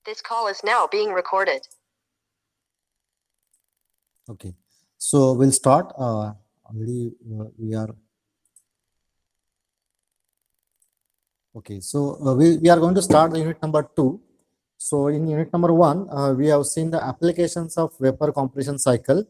This call is now being recorded. Okay, so we'll start. Already we are okay. So we are going to start the unit number 2. So in unit number 1, we have seen the applications of vapor compression cycle,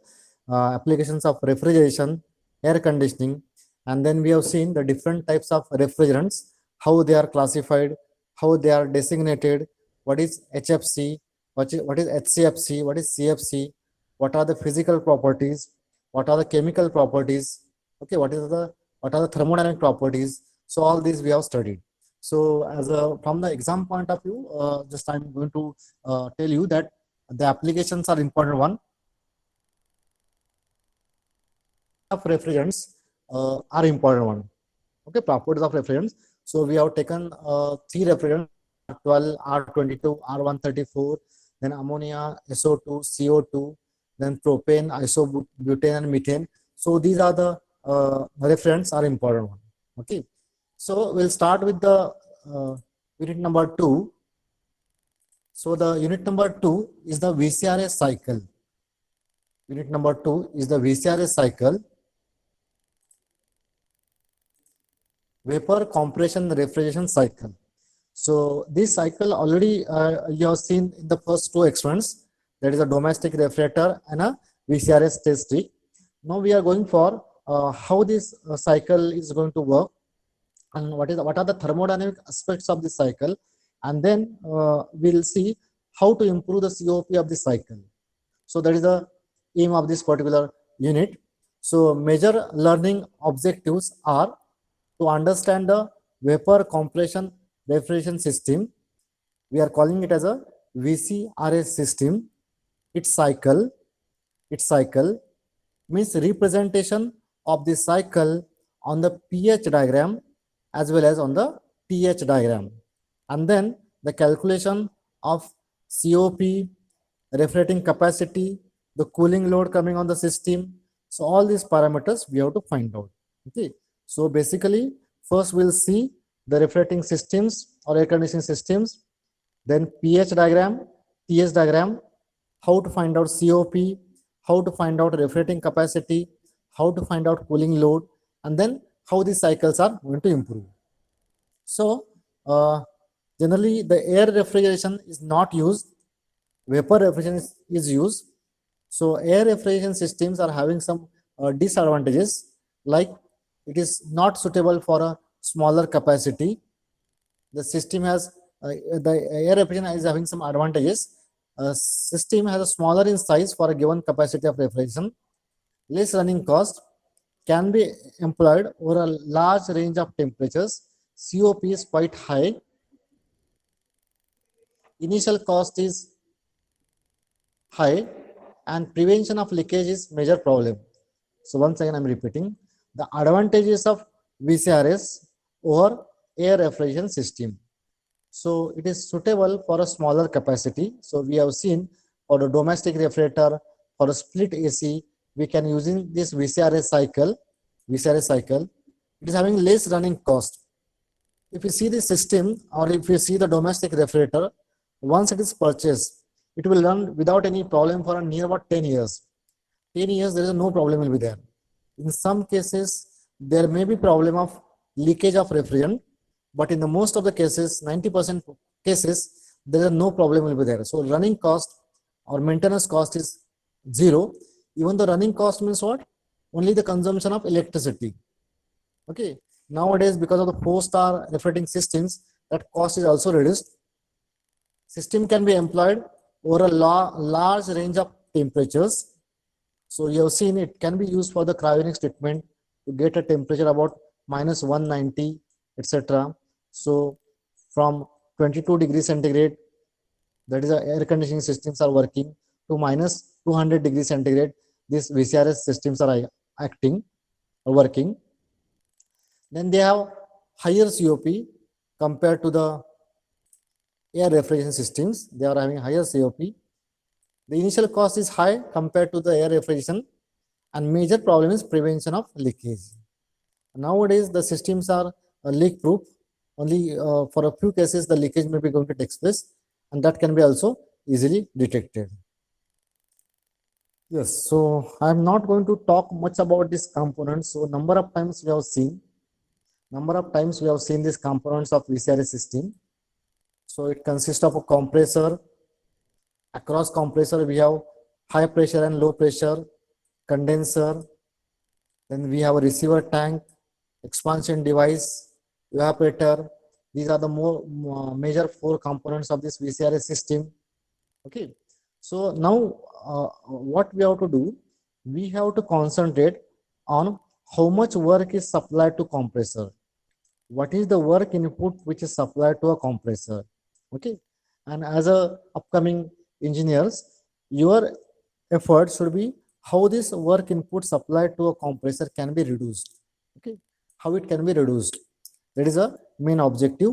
applications of refrigeration, air conditioning, and then we have seen the different types of refrigerants, how they are classified, how they are designated, what is HFC, what is HCFC, what is CFC, what are the physical properties, what are the chemical properties, okay, what are the thermodynamic properties. So all these we have studied. So as a from the exam point of view, just I'm going to tell you that the applications are important one. Of refrigerants are important one. Okay, properties of refrigerants. So we have taken 3 refrigerants: R12, R22, R134, then ammonia, SO2, CO2, then propane, isobutane, and methane. So these are the refrigerants are important one. Okay, so we'll start with the unit number 2. So the unit number 2 is the VCRS cycle. Unit number 2 is the VCRS cycle. Vapor compression refrigeration cycle. So this cycle already you have seen in the first 2 experiments, that is a domestic refrigerator and a VCRS test strip. Now we are going for how this cycle is going to work and what are the thermodynamic aspects of this cycle, and then we'll see how to improve the COP of the cycle. So that is the aim of this particular unit. So major learning objectives are to understand the vapor compression refrigeration system. We are calling it as a VCRS system. Its cycle means representation of the cycle on the pH diagram as well as on the TH diagram, and then the calculation of COP, refrigerating capacity, the cooling load coming on the system. So all these parameters we have to find out. Okay, so basically first we'll see the refrigerating systems or air conditioning systems, then pH diagram, TH diagram, how to find out COP, how to find out refrigerating capacity, how to find out cooling load, and then how these cycles are going to improve. So generally the air refrigeration is not used, vapor refrigeration is used. So air refrigeration systems are having some disadvantages, like it is not suitable for a smaller capacity. The system has the air refrigeration is having some advantages. System has a smaller in size for a given capacity of refrigeration. Less running cost, can be employed over a large range of temperatures. COP is quite high. Initial cost is high, and prevention of leakage is major problem. So once again I'm repeating the advantages of VCRS over air refrigeration system. So it is suitable for a smaller capacity. So we have seen for the domestic refrigerator, for a split AC, we can using this VCRS cycle. It is having less running cost. If you see the system, or if you see the domestic refrigerator, once it is purchased, it will run without any problem for near about 10 years. 10 years, there is no problem will be there. In some cases, there may be problem of leakage of refrigerant, but in the most of the cases, 90% cases, there is no problem will be there. So running cost or maintenance cost is zero. Even the running cost means what? Only the consumption of electricity. Okay. Nowadays, because of the 4-star refrigerating systems, that cost is also reduced. System can be employed over a large range of temperatures. So you have seen it can be used for the cryogenics treatment to get a temperature about minus 190, etc. So from 22 degrees centigrade, that is the air conditioning systems are working, to minus 200 degrees centigrade, these VCRS systems are acting or working. Then they have higher COP compared to the air refrigeration systems. They are having higher COP. The initial cost is high compared to the air refrigeration, and major problem is prevention of leakage. Nowadays, the systems are leak proof. Only for a few cases, the leakage may be going to take place. and that can be also easily detected. Yes, so I'm not going to talk much about these components. So number of times we have seen these components of VCRS system. So it consists of a compressor. Across compressor, we have high pressure and low pressure, condenser. Then we have a receiver tank, expansion device, evaporator. These are the major four components of this VCRS system. Okay. So now what we have to do, we have to concentrate on how much work is supplied to compressor. What is the work input which is supplied to a compressor? Okay. And as a upcoming engineers, your effort should be how this work input supplied to a compressor can be reduced. Okay. How it can be reduced. That is a main objective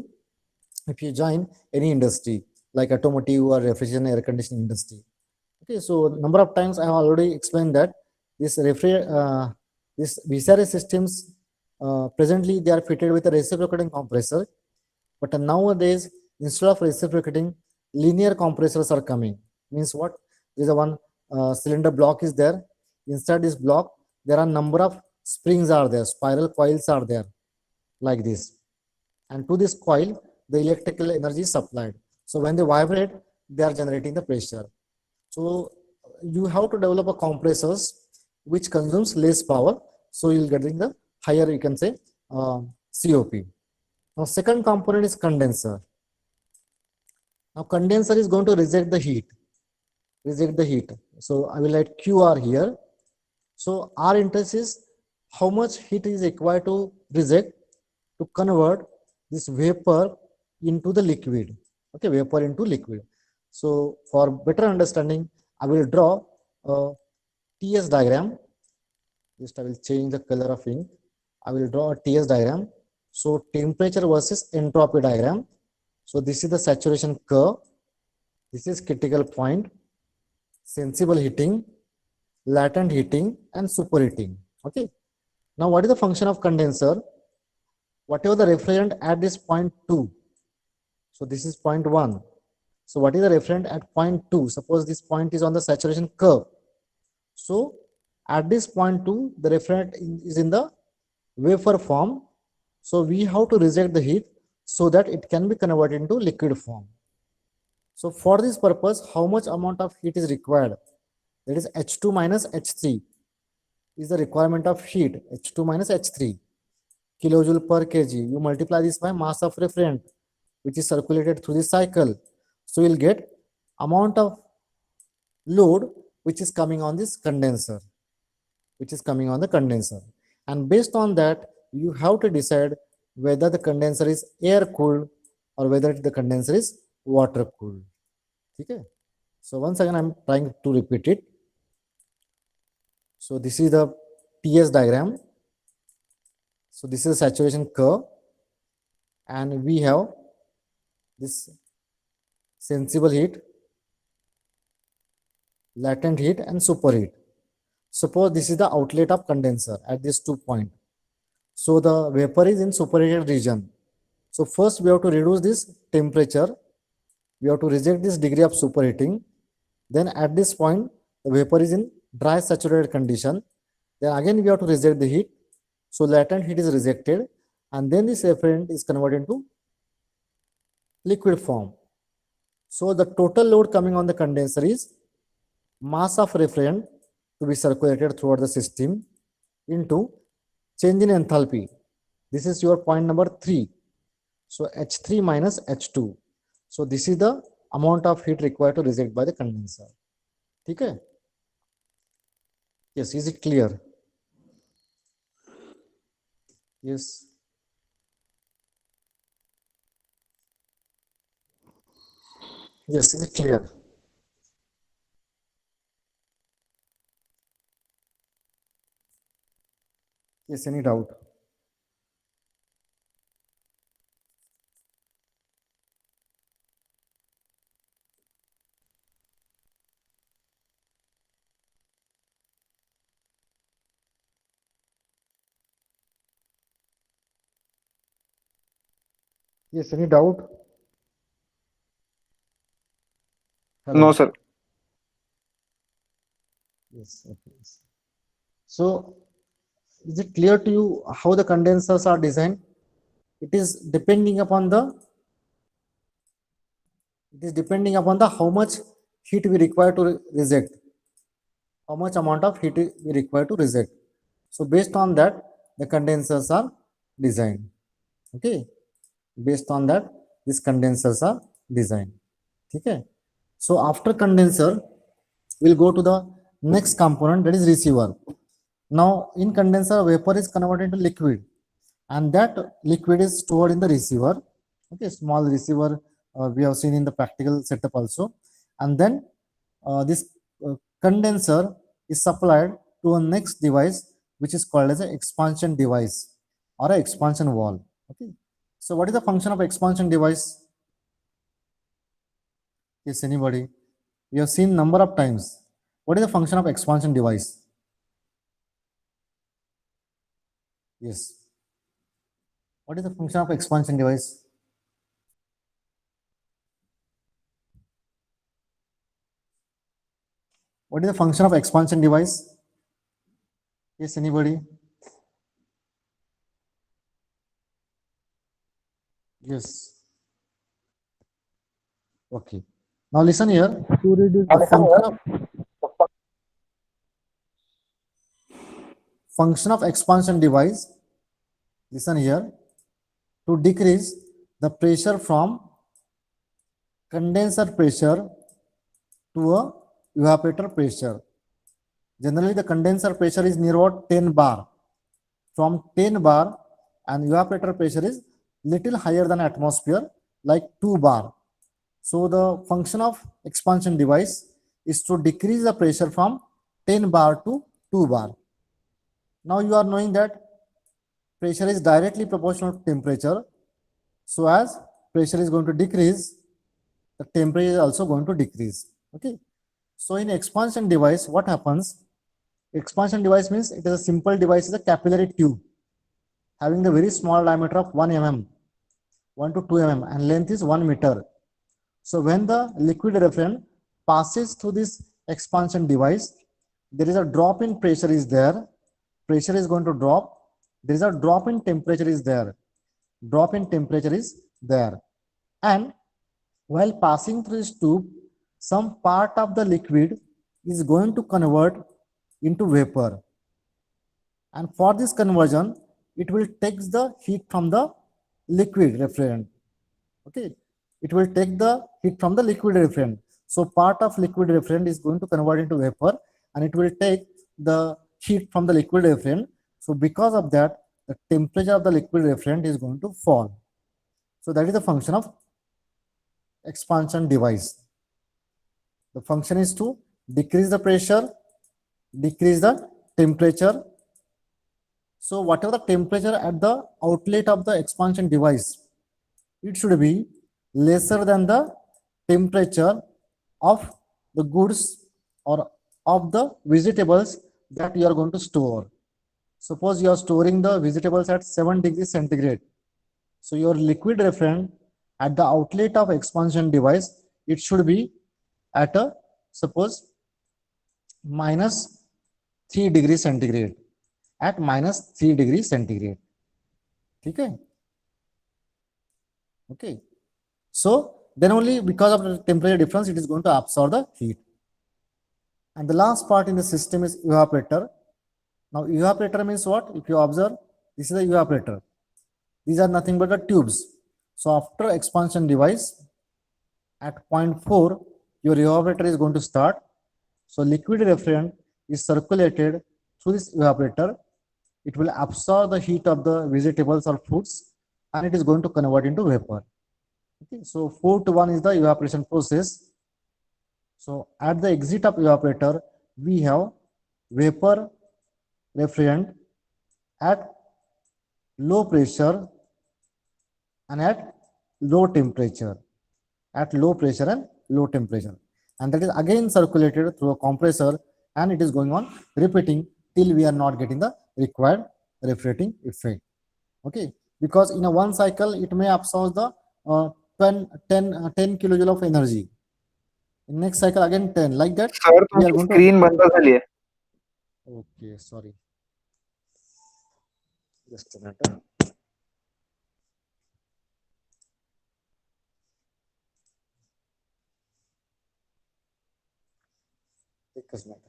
if you join any industry like automotive or refrigeration air conditioning industry. Okay, so number of times I have already explained that this this VCRS systems presently they are fitted with a reciprocating compressor, but nowadays instead of reciprocating, linear compressors are coming. Means what? There is a one cylinder block is there. Inside this block, there are number of springs are there, spiral coils are there, like this. And to this coil, the electrical energy is supplied. So when they vibrate, they are generating the pressure. So you have to develop a compressors which consumes less power. So you'll getting the higher, you can say, COP. Now second component is condenser. Now condenser is going to reject the heat. Reject the heat. So I will write QR here. So our interest is how much heat is required to reject to convert this vapor into the liquid. Okay, vapor into liquid. So for better understanding, I will draw a TS diagram. Just I will change the color of ink. I will draw a TS diagram. So temperature versus entropy diagram. So this is the saturation curve. This is critical point, sensible heating, latent heating, and superheating. Okay. Now, what is the function of condenser? Whatever the refrigerant at this point 2. So this is point 1. So what is the refrigerant at point 2? Suppose this point is on the saturation curve. So at this point 2, the refrigerant is in the vapor form. So we have to reject the heat so that it can be converted into liquid form. So for this purpose, how much amount of heat is required? That is H2 minus H3 is the requirement of heat, H2 minus H3 kilojoule per kg. You multiply this by mass of refrigerant which is circulated through the cycle. So you'll get amount of load which is coming on this condenser, which is coming on the condenser. And based on that, you have to decide whether the condenser is air cooled or whether the condenser is water cooled. Okay. So once again, I'm trying to repeat it. So this is the TS diagram. So this is a saturation curve, and we have this sensible heat, latent heat, and superheat. Suppose this is the outlet of condenser at this 2 point. So the vapor is in superheated region. So first we have to reduce this temperature. We have to reject this degree of superheating. Then at this point, the vapor is in dry saturated condition. Then again we have to reject the heat. So latent heat is rejected, and then this refrigerant is converted into liquid form. So the total load coming on the condenser is mass of refrigerant to be circulated throughout the system into change in enthalpy. This is your point number 3. So H3 minus H2. So this is the amount of heat required to reject by the condenser. Okay? Yes, is it clear? Yes. Yes, is it clear? Yes, any doubt? Yes, any doubt? Hello. No, sir. Yes. Okay. So, is it clear to you how the condensers are designed? It is depending upon the how much heat we require to reject, how much amount of heat we require to reject. So based on that, the condensers are designed. Okay, based on that, these condensers are designed. Okay, so after condenser, we'll go to the next component, that is receiver. Now in condenser, vapor is converted into liquid, and that liquid is stored in the receiver. Okay, small receiver we have seen in the practical setup also, and then this condenser is supplied to a next device, which is called as an expansion device or an expansion valve. Okay, so what is the function of expansion device? Yes, anybody? We have seen number of times. What is the function of expansion device? Yes. What is the function of expansion device? What is the function of expansion device? Yes, anybody? Yes. Okay. Now listen here. To reduce the function of expansion device, listen here, to decrease the pressure from condenser pressure to a evaporator pressure. Generally, the condenser pressure is near about 10 bar. From 10 bar, and evaporator pressure is little higher than atmosphere, like 2 bar. So the function of expansion device is to decrease the pressure from 10 bar to 2 bar. Now you are knowing that pressure is directly proportional to temperature. So as pressure is going to decrease, the temperature is also going to decrease. Okay. So in expansion device, what happens? Expansion device means it is a simple device, is a capillary tube having the very small diameter of 1 mm, 1 to 2 mm, and length is 1 meter. So when the liquid refrigerant passes through this expansion device, there is a drop in pressure is there. Pressure is going to drop. There is a drop in temperature is there. Drop in temperature is there. And while passing through this tube, some part of the liquid is going to convert into vapor. And for this conversion, it will take the heat from the liquid refrigerant. Okay, it will take the heat from the liquid refrigerant. So part of liquid refrigerant is going to convert into vapor, and it will take the heat from the liquid refrigerant. So because of that, the temperature of the liquid refrigerant is going to fall. So that is the function of expansion device. The function is to decrease the pressure, decrease the temperature. So whatever the temperature at the outlet of the expansion device, it should be lesser than the temperature of the goods or of the vegetables that you are going to store. Suppose you are storing the vegetables at 7 degrees centigrade. So your liquid refrigerant at the outlet of expansion device, it should be at a, suppose, minus 3 degrees centigrade, at minus 3 degrees centigrade. Okay. Okay. So then only because of the temperature difference, it is going to absorb the heat. And the last part in the system is evaporator. Now evaporator means what? If you observe, this is the evaporator. These are nothing but the tubes. So after expansion device, at point 4, your evaporator is going to start. So liquid refrigerant is circulated through this evaporator. It will absorb the heat of the vegetables or foods, and it is going to convert into vapor. Okay, so 4 to 1 is the evaporation process. So at the exit of evaporator, we have vapor refrigerant at low pressure and at low temperature, at low pressure and low temperature. And that is again circulated through a compressor, and it is going on repeating till we are not getting the required refrigerating effect. Okay, because in a one cycle, it may absorb the 10 kilojoule of energy. In next cycle again 10, like that. Sir We are तुमची going to screen बंद झाली आहे. okay, sorry. Just a minute. एकच minute.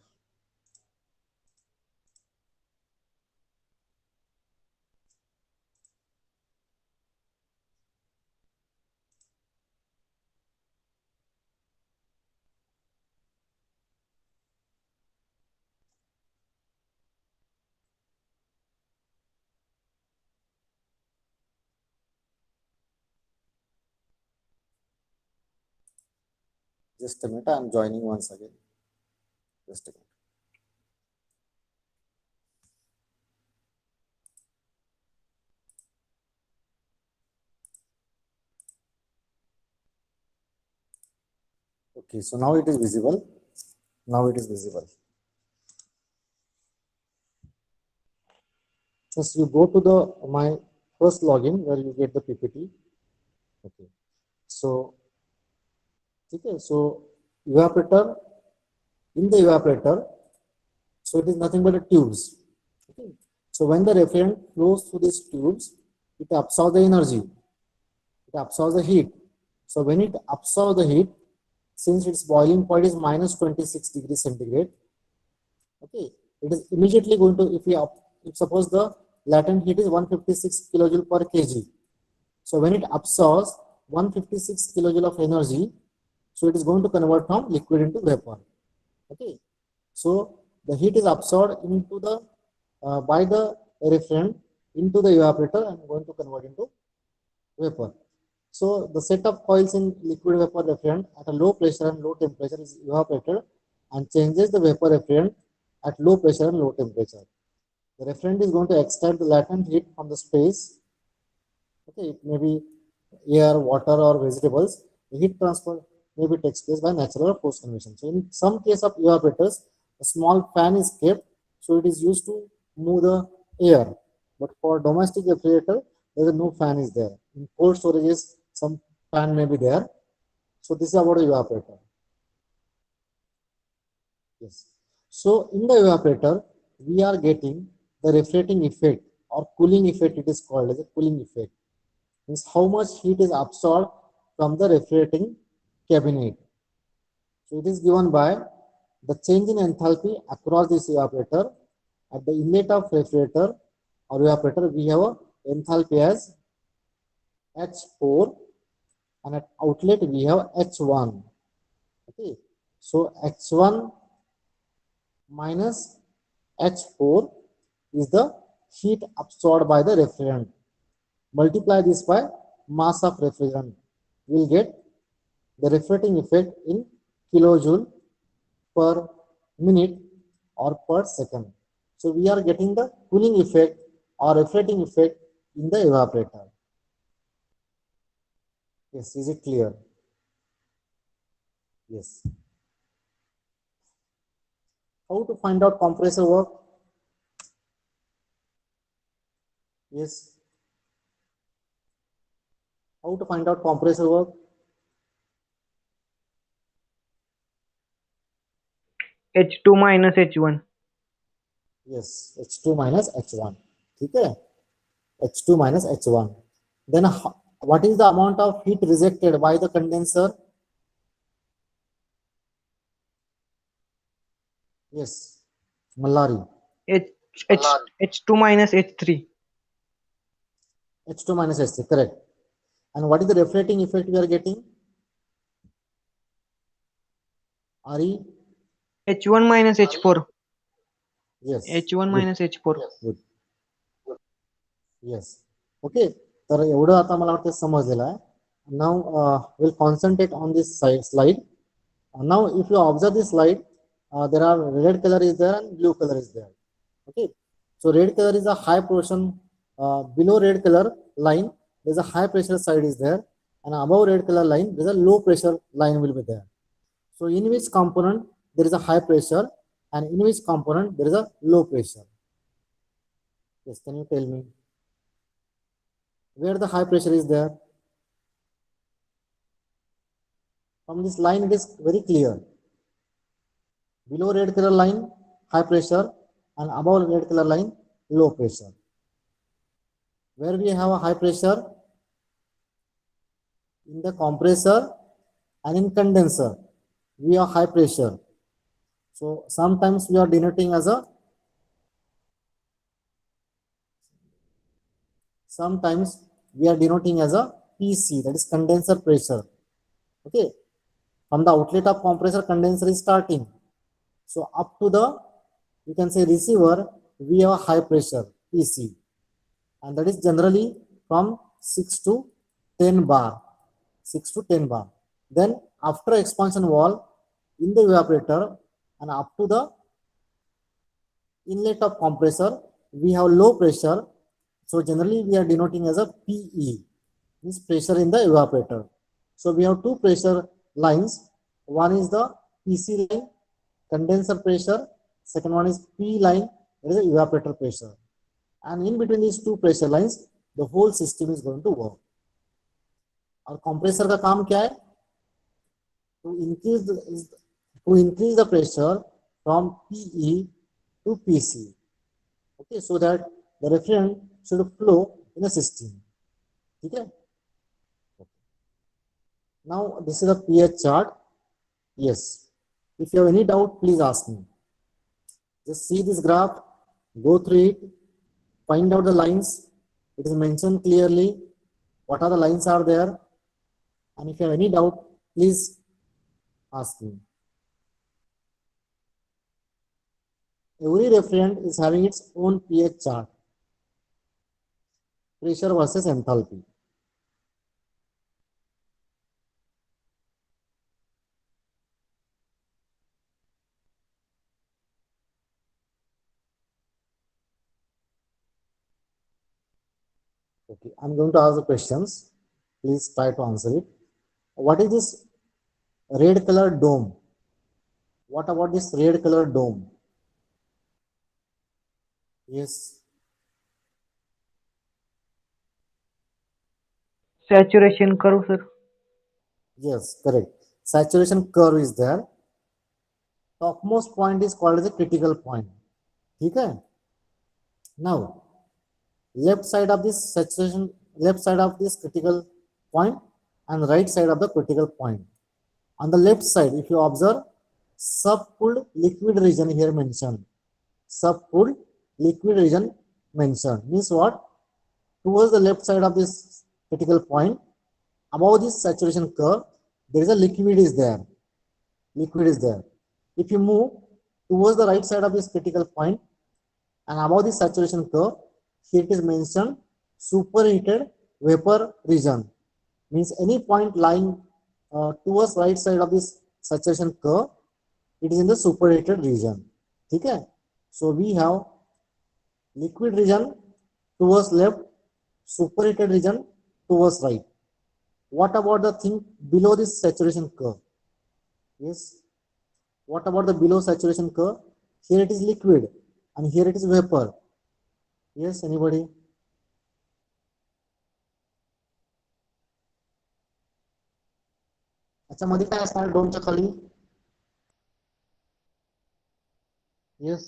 Just a minute, I'm joining once again. Just a minute. Okay, so now it is visible. Now it is visible. Just you go to the my first login where you get the PPT. Okay, so okay, so evaporator, in the evaporator, so it is nothing but a tubes. Okay, so when the refrigerant flows through these tubes, it absorbs the energy, it absorbs the heat. So when it absorbs the heat, since its boiling point is minus 26 degrees centigrade, okay, it is immediately going to, if suppose the latent heat is 156 kilojoule per kg, so when it absorbs 156 kilojoule of energy, so it is going to convert from liquid into vapor. Okay, so the heat is absorbed into the by the refrigerant into the evaporator and going to convert into vapor. So the set of coils in liquid vapor refrigerant at a low pressure and low temperature is evaporated and changes the vapor refrigerant at low pressure and low temperature. The refrigerant is going to extract the latent heat from the space. Okay, it may be air, water, or vegetables. The heat transfer maybe takes place by natural or forced convection. So in some case of evaporators, a small fan is kept, so it is used to move the air. But for domestic refrigerator, there is no fan is there. In cold storages, some fan may be there. So this is about the evaporator. Yes. So in the evaporator, we are getting the refrigerating effect or cooling effect. It is called as a cooling effect. Means how much heat is absorbed from the refrigerating cabinet. So it is given by the change in enthalpy across this evaporator. At the inlet of refrigerator or evaporator, we have a enthalpy as H4 and at outlet we have H1. Okay, so H1 minus H4 is the heat absorbed by the refrigerant. Multiply this by mass of refrigerant. We will get the refrigerating effect in kilojoule per minute or per second. So we are getting the cooling effect or refrigerating effect in the evaporator. Yes, is it clear? Yes. How to find out compressor work? Yes. How to find out compressor work? H2 minus H1. Yes, H2 minus H1. Okay? H2 minus H1. Then what is the amount of heat rejected by the condenser? Yes, Mallari. H2 minus H3. H2 minus H3, correct. And what is the refracting effect we are getting? RE? H1 minus H4. Yes. H1 good. minus H4. Good. Yes. Okay. तर एवढं आता मला वाटतं समजलेलं आहे. Now we'll concentrate on this slide. Now if you observe this slide, there are red color is there and blue color is there. Okay. So red color is a high portion. Below red color line, there's a high pressure side is there, and above red color line, there's a low pressure line will be there. So in which component there is a high pressure, and in which component there is a low pressure? Yes, can you tell me? Where the high pressure is there? From this line, it is very clear. Below red color line, high pressure, and above red color line, low pressure. Where we have a high pressure? In the compressor and in condenser, we have high pressure. So sometimes we are denoting as a, sometimes we are denoting as a PC, that is condenser pressure. Okay, from the outlet of compressor, condenser is starting. So up to the, you can say, receiver, we have a high pressure PC, and that is generally from 6 to 10 bar. 6 to 10 bar. Then after expansion valve in the evaporator and up to the inlet of compressor, we have low pressure. So generally we are denoting as a PE, means pressure in the evaporator. So we have two pressure lines. One is the PC line, condenser pressure. Second one is P line, that is the evaporator pressure. And in between these two pressure lines, the whole system is going to work. और compressor का काम क्या है? To increase the pressure from PE to PC. Okay, so that the refrigerant should flow in the system. Okay. Now this is the pH chart. Yes. If you have any doubt, please ask me. Just see this graph, go through it, find out the lines. It is mentioned clearly what are the lines are there. And if you have any doubt, please ask me. Every refrigerant is having its own pH chart. Pressure versus enthalpy. Okay, I'm going to ask the questions. Please try to answer it. What is this red color dome? What about this red color dome? Yes. Saturation curve, sir. Yes, correct. Saturation curve is there. Topmost point is called as a critical point. Okay. Now, left side of this saturation, left side of this critical point and right side of the critical point. On the left side, if you observe, subcooled liquid region here mentioned. Subcooled liquid region mentioned means what? Towards the left side of this critical point, above this saturation curve, there is a liquid is there. Liquid is there. If you move towards the right side of this critical point and above this saturation curve, here it is mentioned superheated vapor region. Means any point lying towards right side of this saturation curve, it is in the superheated region. Okay? So we have liquid region towards left, superheated region towards right. What about the thing below this saturation curve? Yes. What about the below saturation curve? Here it is liquid and here it is vapor. Yes, anybody? अच्छा मध्ये काय असणार डोमच्या खाली? Yes.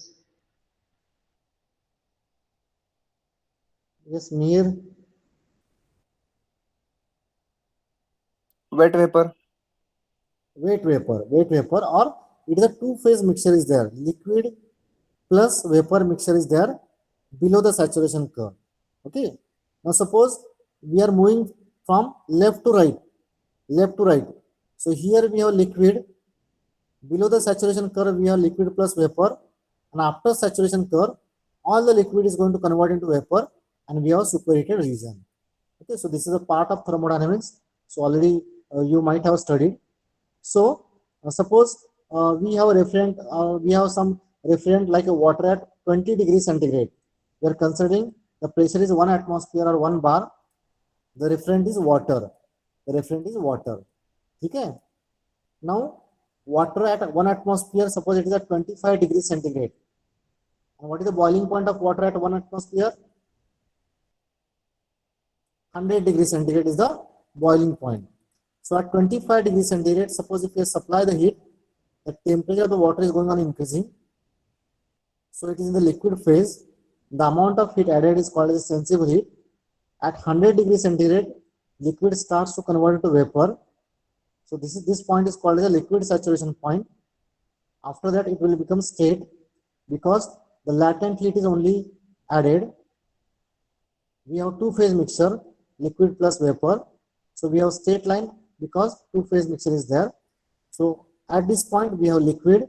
Yes, Mir. Wet vapor. Wet vapor, or it is a two-phase mixture is there. Liquid plus vapor mixture is there below the saturation curve. Okay. Now suppose we are moving from left to right. So here we have liquid. Below the saturation curve, we have liquid plus vapor. And after saturation curve, all the liquid is going to convert into vapor and we have superheated region. Okay, so this is a part of thermodynamics. So already you might have studied. So suppose we have a refrigerant, we have some refrigerant like a water at 20 degrees centigrade. We are considering the pressure is 1 atmosphere or 1 bar. The refrigerant is water. Okay. Now water at 1 atmosphere, suppose it is at 25 degrees centigrade. And what is the boiling point of water at 1 atmosphere? 100 degrees centigrade is the boiling point. So at 25 degrees centigrade, suppose if you supply the heat, the temperature of the water is going on increasing. So it is in the liquid phase. The amount of heat added is called as sensible heat. At 100 degrees centigrade, liquid starts to convert into vapor. So this point is called as a liquid saturation point. After that, it will become state because the latent heat is only added. We have two-phase mixture, liquid plus vapor. So we have state line because two-phase mixture is there. So at this point, we have liquid.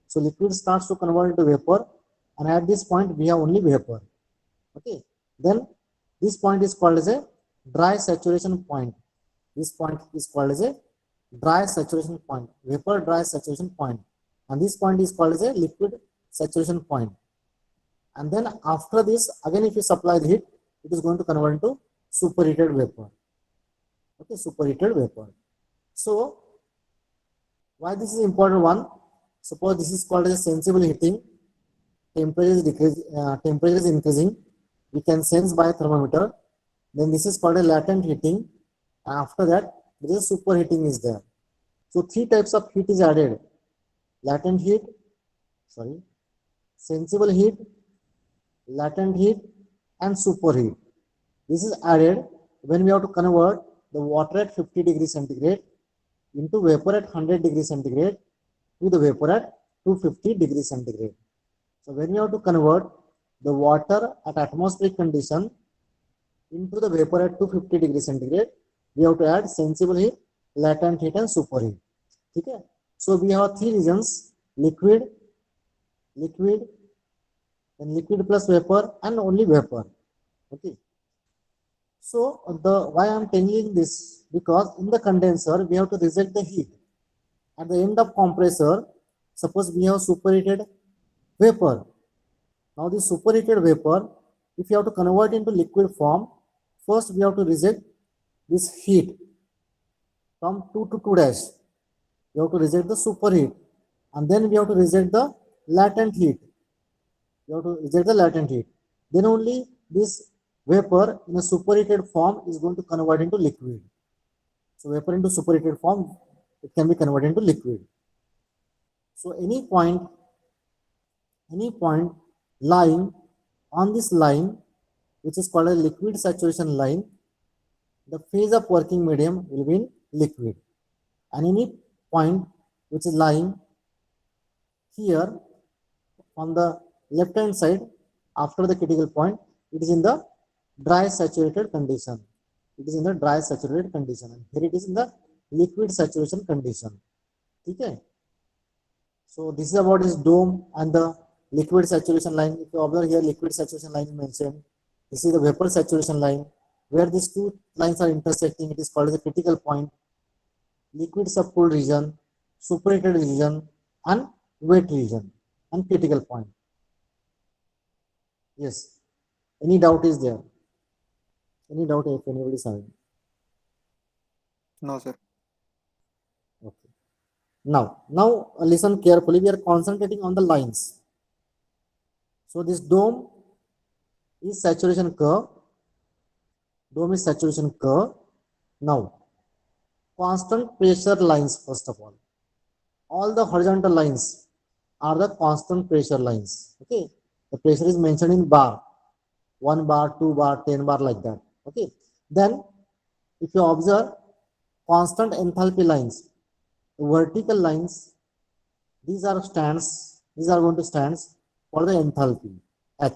So liquid starts to convert into vapor. And at this point, we have only vapor. Okay. Then this point is called as a dry saturation point. This point is called as a dry saturation point, vapor dry saturation point. And this point is called as a liquid saturation point. And then after this, again, if you supply the heat, it is going to convert into superheated vapor. Okay, superheated vapor. So why this is important one? Suppose this is called as a sensible heating. Temperature is increasing. We can sense by a thermometer. Then this is called a latent heating. After that, there is a superheating is there. So three types of heat is added: latent heat, sensible heat, latent heat, and superheat. This is added when we have to convert the water at 50 degrees centigrade into vapor at 100 degrees centigrade to the vapor at 250 degrees centigrade. So when we have to convert the water at atmospheric condition into the vapor at 250 degrees centigrade, we have to add sensible heat, latent heat, and superheat. Okay? So we have three regions: liquid, then liquid plus vapor, and only vapor. Okay. So why I am telling this, because in the condenser we have to reject the heat. At the end of compressor, suppose we have superheated vapor. Now this superheated vapor, if you have to convert into liquid form, first we have to reject this heat from 2 to 2 dash. We have to reject the superheat, and then we have to reject the latent heat. We have to reject the latent heat. Then only this vapor in a superheated form is going to convert into liquid. So vapor into superheated form, it can be converted into liquid. So any point lying on this line, which is called a liquid saturation line, the phase of working medium will be in liquid. And any point which is lying here on the left hand side after the critical point, it is in the dry saturated condition. It is in the dry saturated condition, and here it is in the liquid saturation condition. Okay. So this is about this dome and the liquid saturation line. If you observe here, liquid saturation line is mentioned. This is the vapor saturation line. Where these two lines are intersecting, it is called as a critical point. Liquid subcooled region, superheated region, and wet region, and critical point. Yes. Any doubt is there? Any doubt if anybody is having? No, sir. Okay. Now listen carefully. We are concentrating on the lines. So this dome is saturation curve. Dome is saturation curve. Now, constant pressure lines, first of all the horizontal lines are the constant pressure lines. Okay. The pressure is mentioned in bar. 1 bar, 2 bar, 10 bar, like that. Okay. Then, if you observe constant enthalpy lines, the vertical lines, these are stands, these are going to stands for the enthalpy, H.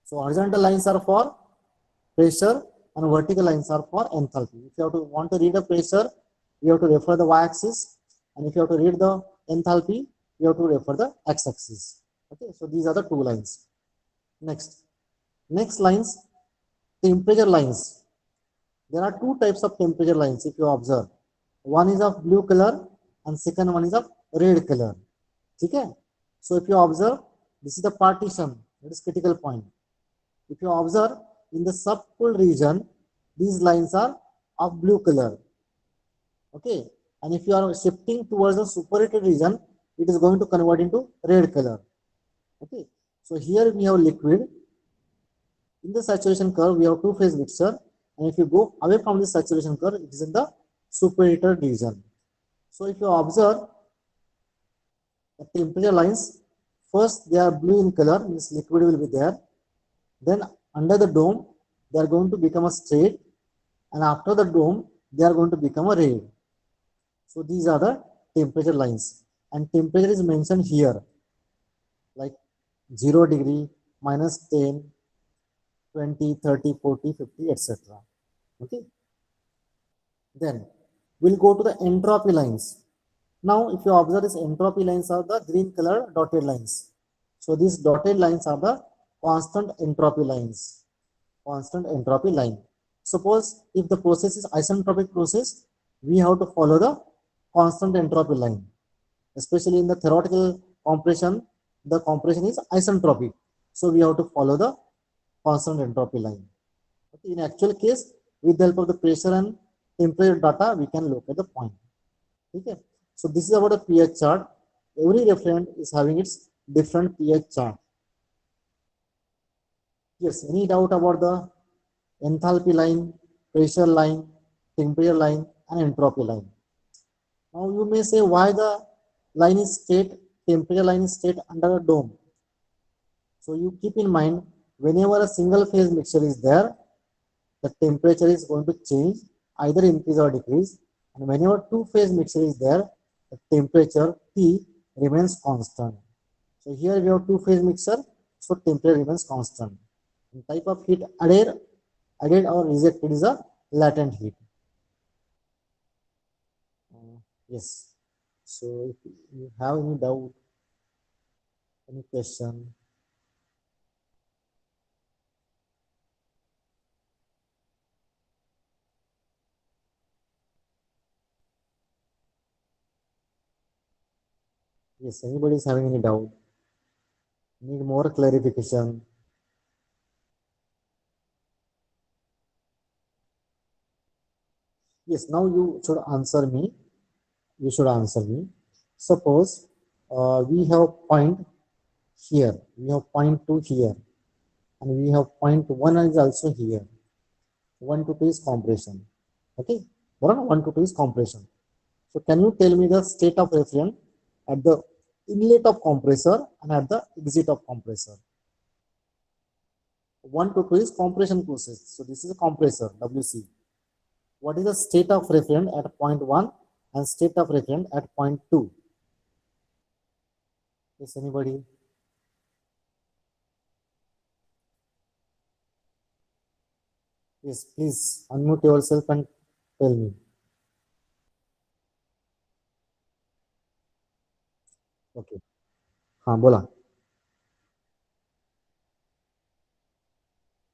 So horizontal lines are for pressure and vertical lines are for enthalpy. If you have to want to read the pressure, you have to refer the y-axis, and if you have to read the enthalpy, you have to refer the x-axis. Okay, so these are the two lines. Next lines, temperature lines. There are two types of temperature lines if you observe. One is of blue color and second one is of red color. Okay? So if you observe, this is the partition, that is critical point. If you observe in the subcooled region, these lines are of blue color. Okay? And if you are shifting towards the superheated region, it is going to convert into red color. Okay? So here we have liquid. In the saturation curve, we have two-phase mixture. And if you go away from the saturation curve, it is in the superheated region. So if you observe the temperature lines, first they are blue in color, means liquid will be there. Then under the dome, they are going to become a straight, and after the dome, they are going to become a red. So these are the temperature lines, and temperature is mentioned here, like 0 degree, -10, 20, 30, 40, 50, etc. Okay. Then we'll go to the entropy lines. Now, if you observe, this entropy lines are the green color dotted lines. So these dotted lines are the constant entropy lines. Constant entropy line. Suppose if the process is isentropic process, we have to follow the constant entropy line. Especially in the theoretical compression, the compression is isentropic. So we have to follow the constant entropy line. Okay. In actual case, with the help of the pressure and temperature data, we can locate the point. Okay. So this is about a pH chart. Every refrigerant is having its different pH chart. Yes, any doubt about the enthalpy line, pressure line, temperature line, and entropy line? Now you may say why the line is straight, temperature line is straight under a dome. So you keep in mind, whenever a single phase mixture is there, the temperature is going to change, either increase or decrease. And whenever two phase mixture is there, the temperature T remains constant. So here we have two phase mixture, so temperature remains constant. And type of heat added or rejected is a latent heat. Yes. So if you have any doubt, any question? Yes, anybody is having any doubt? Need more clarification? Yes, now you should answer me. You should answer me. Suppose we have point here, we have point 2 here, and we have point 1 is also here. 1 to 2 is compression. Okay, 1 to 2 is compression. So can you tell me the state of refrigerant at the inlet of compressor and at the exit of compressor? 1 to 2 is compression process. So this is a compressor, WC. What is the state of refrigerant at point 1 and state of refrigerant at point 2? Yes, anybody? Yes, please unmute yourself and tell me. Okay. हाँ बोला.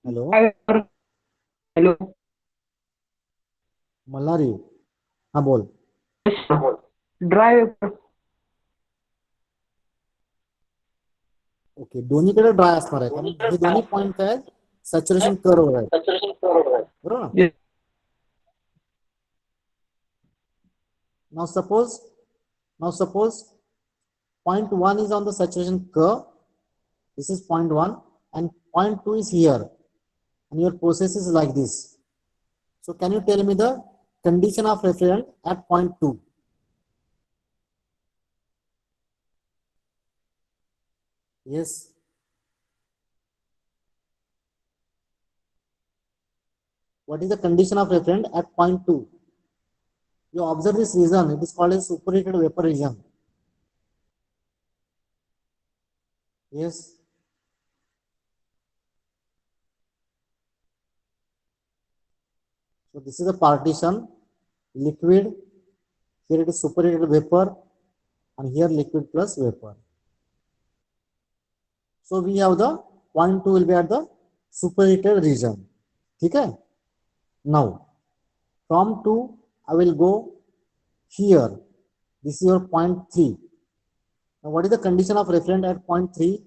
Hello. Hello Malhari. हाँ बोल. Dry okay, दोन्हीकडे dry असणार आहे कारण हे दोन्ही point काय आहेत, सॅच्युरेशन कर्व आहे, बरोबर ना. Now suppose point 1 is on the saturation curve. This is point 1 and point 2 is here, and your process is like this. So can you tell me the condition of refrigerant at point 2? Yes. What is the condition of refrigerant at point 2? You observe this region, it is called a superheated vapor region. Yes. So this is the partition, liquid, here it is superheated vapor, and here liquid plus vapor. So we have the point 2 will be at the superheated region. Okay. Now from 2 I will go here. This is your point 3. Now what is the condition of refrigerant at point 3?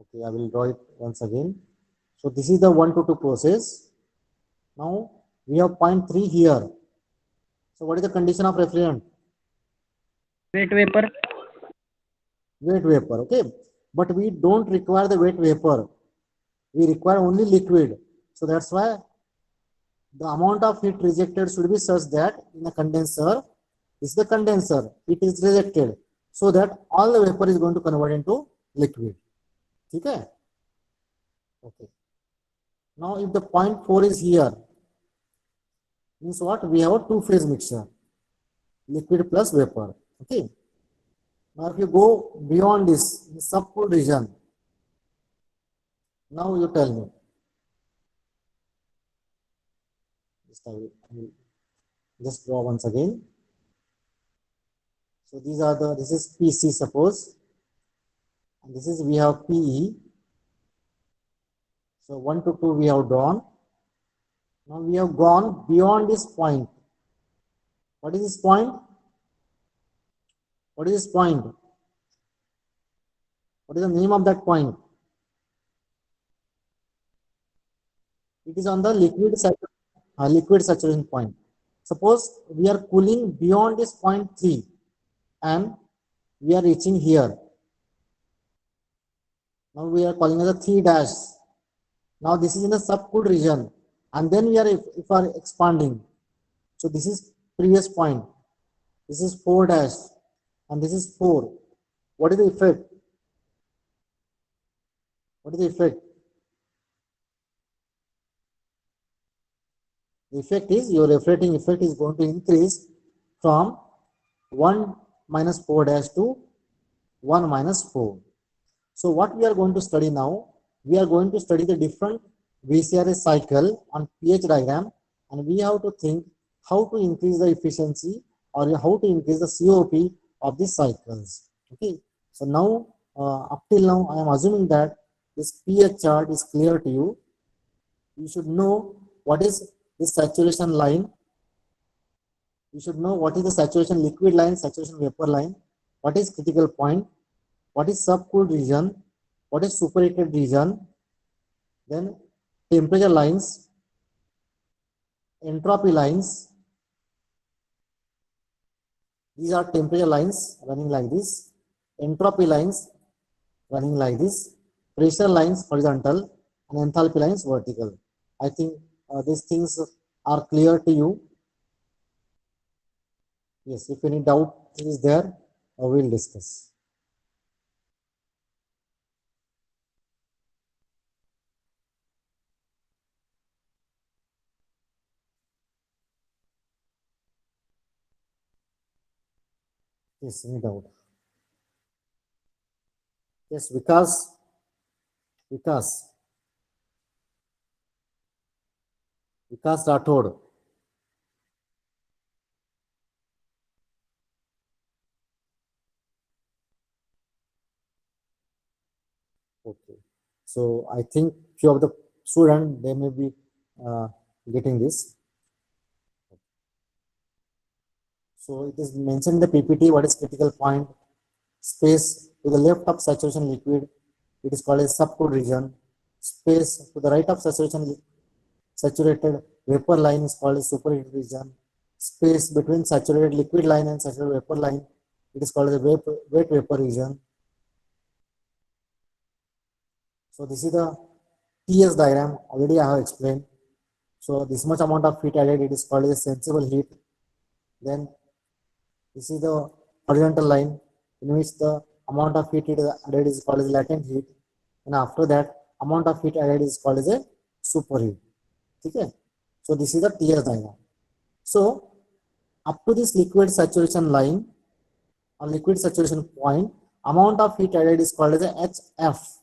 Okay, I will draw it once again. So this is the 1 to 2 process. Now we have point 3 here. So what is the condition of refrigerant? wet vapor. Wet vapor. Okay, but we don't require the wet vapor. We require only liquid. So that's why the amount of heat rejected should be such that in a condenser, this is the condenser, it is rejected, so that all the vapor is going to convert into liquid. Okay. Okay. Now, if the point 4 is here, means what? We have a two-phase mixture, liquid plus vapor. Okay. Now, if you go beyond this, the subcooled region, now you tell me. I will just draw once again. So these are the, this is PC suppose, and this is we have PE. So 1 to 2 we have drawn. Now we have gone beyond this point. What is this point? What is this point? What is the name of that point? It is on the liquid saturation point. Suppose we are cooling beyond this point 3 and we are reaching here. Now we are calling it a 3 dash. Now this is in the subcooled region, and then we are if are expanding. So this is previous point. This is 4 dash, and this is 4. What is the effect? What is the effect? The effect is your refracting effect is going to increase from 1 minus 4 dash to 1 minus 4. So what we are going to study now, we are going to study the different VCRS cycle on pH diagram, and we have to think how to increase the efficiency or how to increase the COP of these cycles. Okay. So now, up till now, I am assuming that this pH chart is clear to you. You should know what is this saturation line. You should know what is the saturation liquid line, saturation vapor line, what is critical point, what is subcooled region, what is superheated region, then temperature lines, entropy lines. These are temperature lines running like this, entropy lines running like this, pressure lines horizontal, and enthalpy lines vertical. I think these things are clear to you. Yes, if any doubt is there, we will discuss. Yes, any doubt? Yes, Vikas Rathod. Okay, so I think few of the students they may be getting this. So it is mentioned in the PPT what is critical point. Space to the left of saturation liquid, it is called a subcooled region. Space to the right of saturated vapor line is called a superheated region. Space between saturated liquid line and saturated vapor line, it is called a wet vapor region. So this is the TS diagram, already I have explained. So this much amount of heat added, it is called a sensible heat. Then this is the horizontal line in which the amount of heat added is called as latent heat, and after that amount of heat added is called as a superheat. Okay. So this is the TS diagram. So up to this liquid saturation line or liquid saturation point, amount of heat added is called as a HF.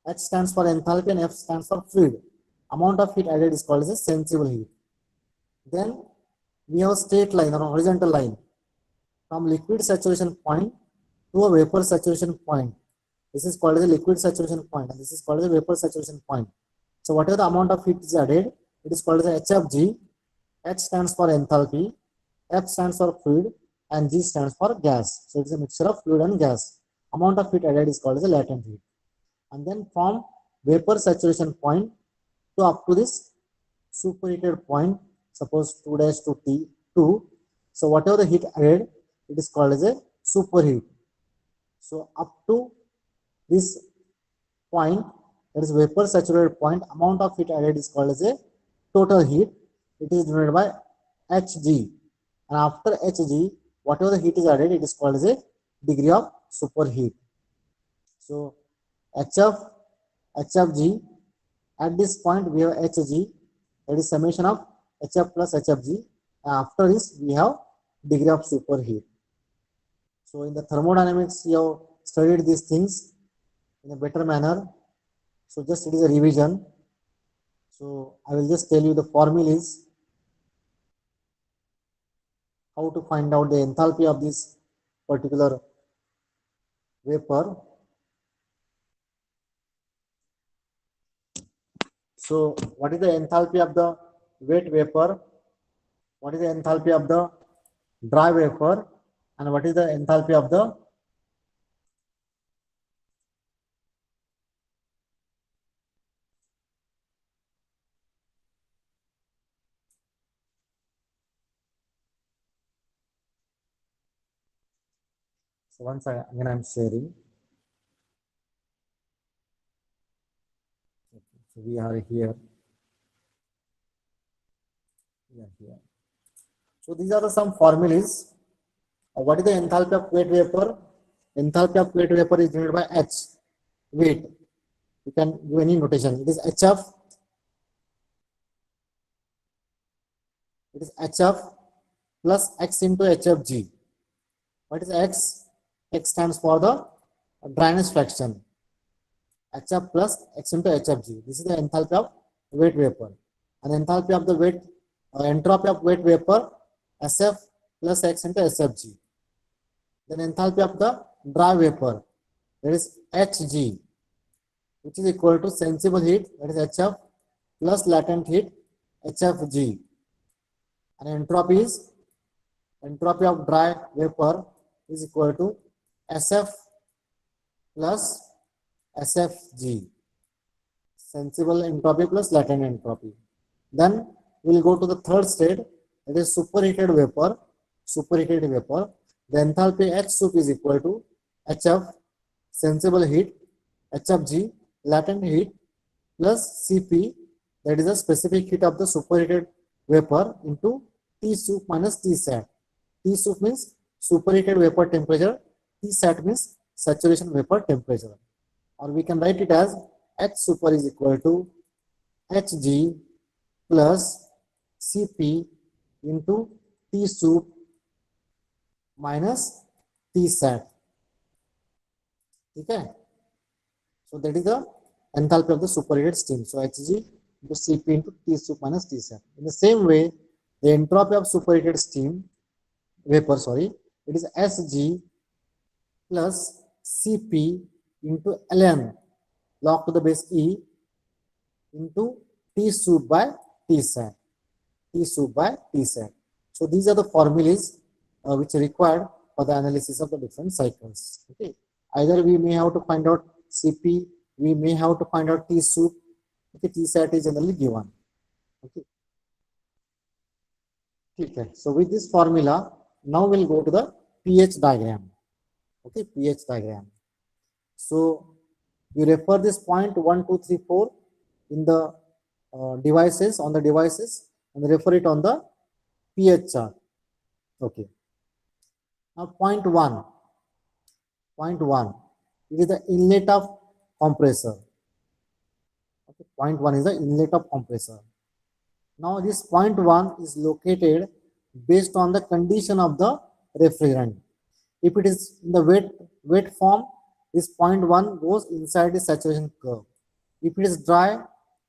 H stands for enthalpy and F stands for fluid. Amount of heat added is called as a sensible heat. Then we have a straight line or a horizontal line from liquid saturation point to a vapor saturation point. This is called as a liquid saturation point, and this is called as a vapor saturation point. So whatever the amount of heat is added, it is called as HFG. H stands for enthalpy, F stands for fluid, and G stands for gas. So it is a mixture of fluid and gas. Amount of heat added is called as a latent heat. And then from vapor saturation point to up to this superheated point, suppose 2 dash to T2. So whatever the heat added, it is called as a superheat. So up to this point, that is vapor saturated point, amount of heat added is called as a total heat. it is denoted by Hg, and after Hg, whatever the heat is added, it is called as a degree of superheat. So HFG, at this point we have Hg, that is summation of HF plus HFG, and after this we have degree of superheat. So in the thermodynamics, you have studied these things in a better manner. So just it is a revision. So I will just tell you the formulas, how to find out the enthalpy of this particular vapor. So what is the enthalpy of the wet vapor? What is the enthalpy of the dry vapor? And what is the enthalpy of the so once again I'm sharing. So we are here. We are here. So these are the some formulas. What is the enthalpy of wet vapor? Enthalpy of wet vapor is denoted by H, weight. You can do any notation. It is HF. It is HF plus X into HFG. What is X? X stands for the dryness fraction. HF plus X into HFG. This is the enthalpy of wet vapor. And enthalpy of the wet, entropy of wet vapor, SF plus X into SFG. Then enthalpy of the dry vapor, that is Hg, which is equal to sensible heat, that is HF plus latent heat, HFG. And entropy of dry vapor is equal to SF plus SFG, sensible entropy plus latent entropy. Then we will go to the third state, that is superheated vapor. Superheated vapor, the enthalpy H sup is equal to HF, sensible heat, HFG, latent heat, plus Cp, that is the specific heat of the superheated vapor, into T sup minus T sat. T sup means superheated vapor temperature, T sat means saturation vapor temperature. Or we can write it as H super is equal to Hg plus Cp into T sup minus T sat. Okay. So that is the enthalpy of the superheated steam. So Hg into Cp into T sup minus T sat. In the same way, the entropy of superheated steam vapor, it is Sg plus Cp into ln log to the base E into T sup by T sat. T sup by T sat. So these are the formulas which are required for the analysis of the different cycles. Okay. Either we may have to find out Cp, we may have to find out T sup. Okay, T sat is generally given. Okay. Okay. So with this formula, now we'll go to the pH diagram. Okay, pH diagram. So you refer this point 1, 2, 3, 4 in the devices, on the devices, and refer it on the pH chart. Okay. Now point 1. Point 1. It is the inlet of compressor. Okay. Point 1 is the inlet of compressor. Now this point 1 is located based on the condition of the refrigerant. If it is in the wet form, this point 1 goes inside the saturation curve. If it is dry,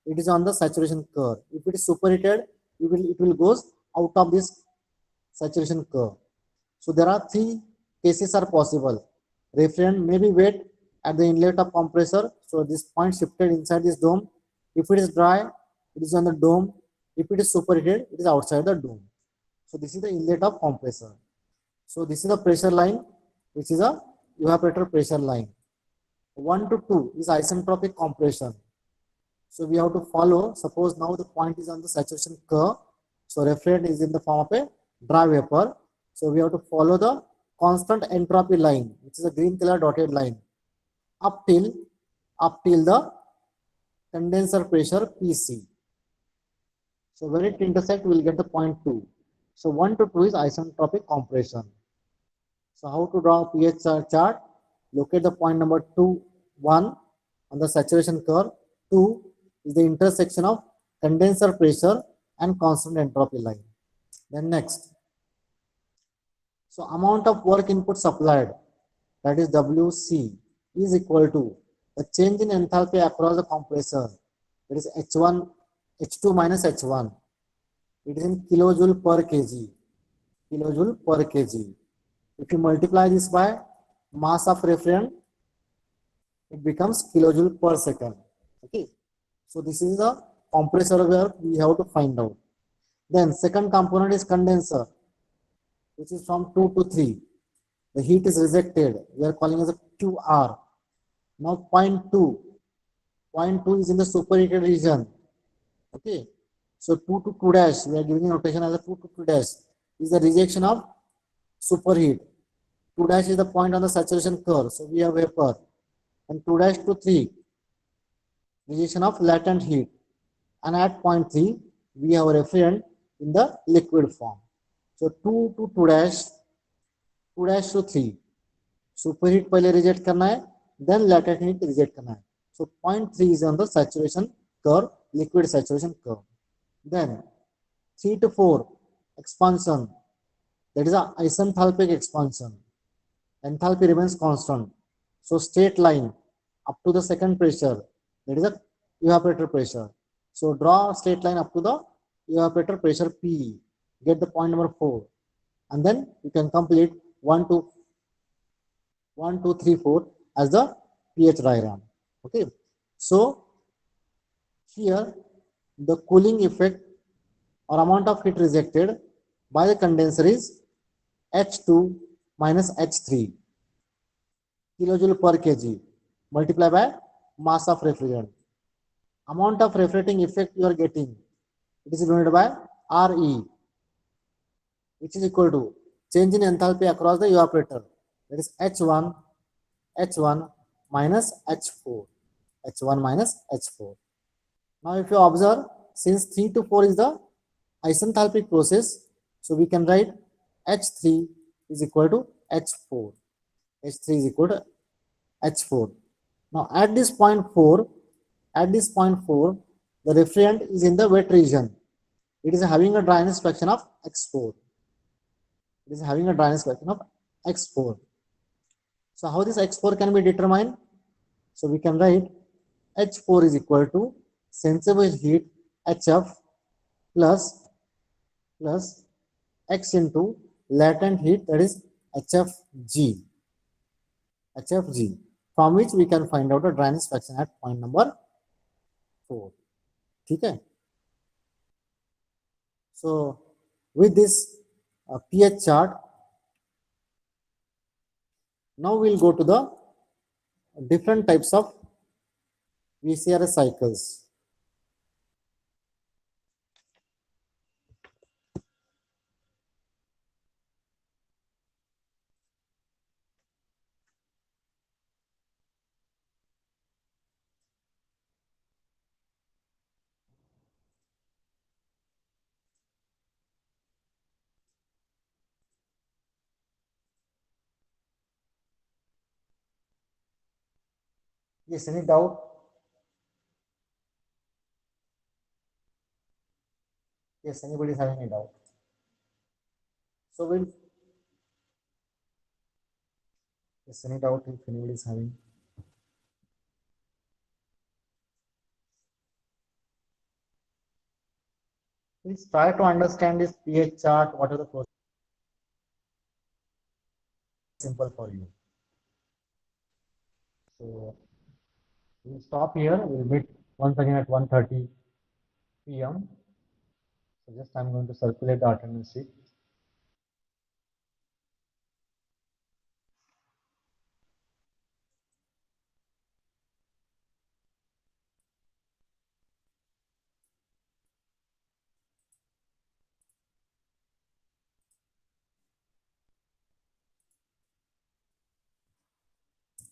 it is on the saturation curve. If it is superheated, it will goes out of this saturation curve. So there are 3 cases are possible. Refrigerant may be wet at the inlet of compressor. So this point shifted inside this dome. If it is dry, it is on the dome. If it is superheated, it is outside the dome. So this is the inlet of compressor. So this is the pressure line, which is a evaporator pressure line. 1 to 2 is isentropic compression. So we have to follow, suppose now the point is on the saturation curve. So refrigerant is in the form of a dry vapor. So we have to follow the constant entropy line, which is a green color dotted line, up till the condenser pressure PC. So when it intersect, we'll get the point 2. So 1 to 2 is isentropic compression. So how to draw pH chart? Locate the point number 2, 1 on the saturation curve. 2 is the intersection of condenser pressure and constant entropy line. Then next, so amount of work input supplied, that is WC, is equal to the change in enthalpy across the compressor, that is H1, H2 minus H1. It is in kilojoule per kg. Kilojoule per kg. If you multiply this by mass of refrigerant, it becomes kilojoule per second. Okay. So this is the compressor where we have to find out. Then second component is condenser, which is from 2 to 3. The heat is rejected. We are calling as a QR. Now point 2. Point 2 is in the superheated region. Okay. So 2 to 2 dash, we are giving a notation as a 2 to 2 dash is the rejection of superheat. 2 dash is the point on the saturation curve. So we have vapor. And 2 dash to 3, rejection of latent heat. And at point 3, we have a refrigerant in the liquid form. So 2 to 2 dash, 2 dash to 3. Superheat पहले reject करना है, then latent heat reject करना है. So point 3 is on the saturation curve, liquid saturation curve. Then 3 to 4, expansion. That is a isenthalpic expansion. Enthalpy remains constant. So straight line up to the second pressure, that is a evaporator pressure. So draw a straight line up to the evaporator pressure P. Get the point number 4. And then you can complete 1, 2, 3, 4 as the pH diagram. Okay. So here the cooling effect or amount of heat rejected by the condenser is H2 minus H3 kilojoule per kg multiplied by mass of refrigerant. Amount of refrigerating effect you are getting, it is denoted by RE, which is equal to change in enthalpy across the evaporator, that is H1 minus H4, H1 minus H4. Now if you observe, since 3 to 4 is the isenthalpic process, so we can write H3 is equal to H4. H3 is equal to H4. Now at this point 4, the refrigerant is in the wet region. It is having a dryness fraction of X4. It is having a dryness fraction of X4. So how this X4 can be determined? So we can write H4 is equal to sensible heat HF plus X into latent heat, that is HFG, from which we can find out a dryness fraction at point number 4. Okay. So with this pH chart, now we'll go to the different types of VCRS cycles. Yes, any doubt? Yes, anybody is having any doubt? So we'll, yes, any doubt if anybody is having? Please try to understand this pH chart, what are the process, simple for you. So we'll stop here, we'll meet once again at 1:30 p.m. So just I'm going to circulate the attendance sheet.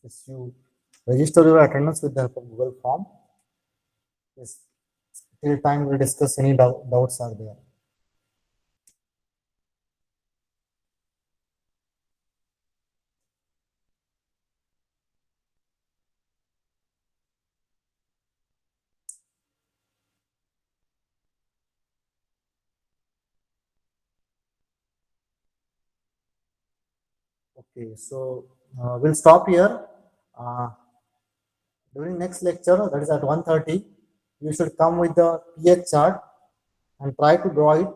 Yes, you register your attendance with the help of Google form. Yes, till time we discuss any doubts are there. Okay, so we'll stop here. During next lecture, that is at 1:30, you should come with the pH chart and try to draw it.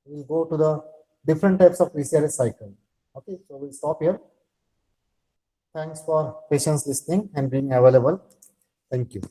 We'll go to the different types of VCRS cycle. Okay, so we'll stop here. Thanks for patience listening and being available. Thank you.